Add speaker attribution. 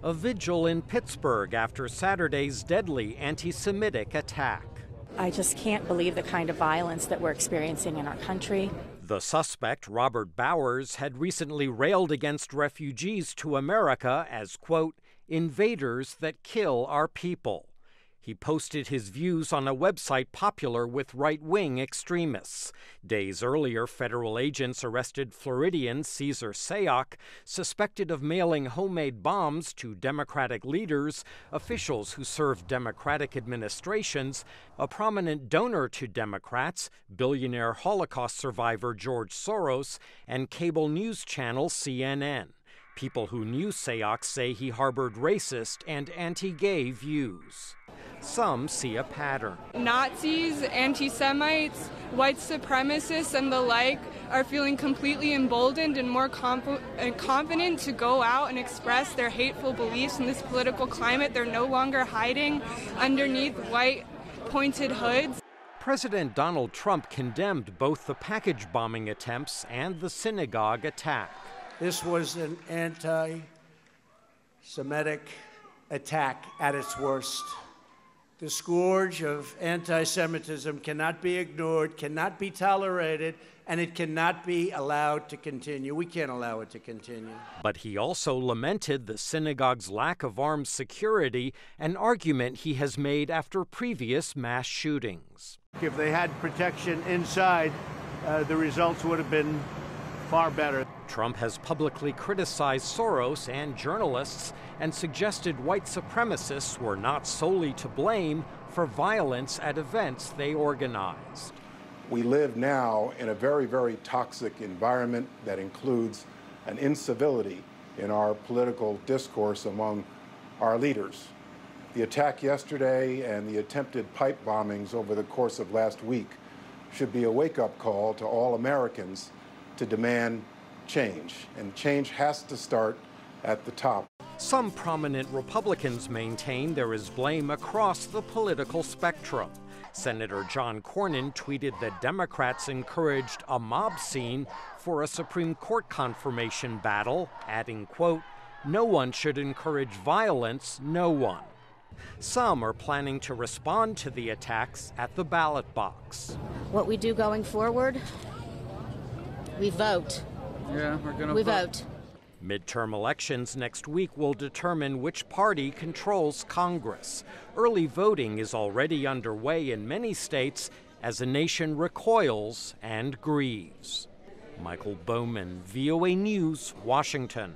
Speaker 1: A vigil in Pittsburgh after Saturday's deadly anti-Semitic attack.
Speaker 2: I just can't believe the kind of violence that we're experiencing in our country.
Speaker 1: The suspect, Robert Bowers, had recently railed against refugees to America as, quote, invaders that kill our people. He posted his views on a website popular with right-wing extremists. Days earlier, federal agents arrested Floridian Cesar Sayoc, suspected of mailing homemade bombs to Democratic leaders, officials who served Democratic administrations, a prominent donor to Democrats, billionaire Holocaust survivor George Soros, and cable news channel CNN. People who knew Sayoc say he harbored racist and anti-gay views. Some see a pattern.
Speaker 3: Nazis, anti-Semites, white supremacists, and the like are feeling completely emboldened and more confident to go out and express their hateful beliefs in this political climate. They're no longer hiding underneath white pointed hoods.
Speaker 1: President Donald Trump condemned both the package bombing attempts and the synagogue attack.
Speaker 4: This was an anti-Semitic attack at its worst. The scourge of anti-Semitism cannot be ignored, cannot be tolerated, and it cannot be allowed to continue. We can't allow it to continue.
Speaker 1: But he also lamented the synagogue's lack of armed security, an argument he has made after previous mass shootings.
Speaker 4: If they had protection inside, the results would have been far better.
Speaker 1: Trump has publicly criticized Soros and journalists and suggested white supremacists were not solely to blame for violence at events they organized.
Speaker 5: We live now in a very, very toxic environment that includes an incivility in our political discourse among our leaders. The attack yesterday and the attempted pipe bombings over the course of last week should be a wake-up call to all Americans to demand change, and change has to start at the top.
Speaker 1: Some prominent Republicans maintain there is blame across the political spectrum. Senator John Cornyn tweeted that Democrats encouraged a mob scene for a Supreme Court confirmation battle, adding, quote, no one should encourage violence, no one. Some are planning to respond to the attacks at the ballot box.
Speaker 2: What we do going forward, we vote.
Speaker 6: Yeah,
Speaker 2: we vote.
Speaker 1: Midterm elections next week will determine which party controls Congress. Early voting is already underway in many states as the nation recoils and grieves. Michael Bowman, VOA News, Washington.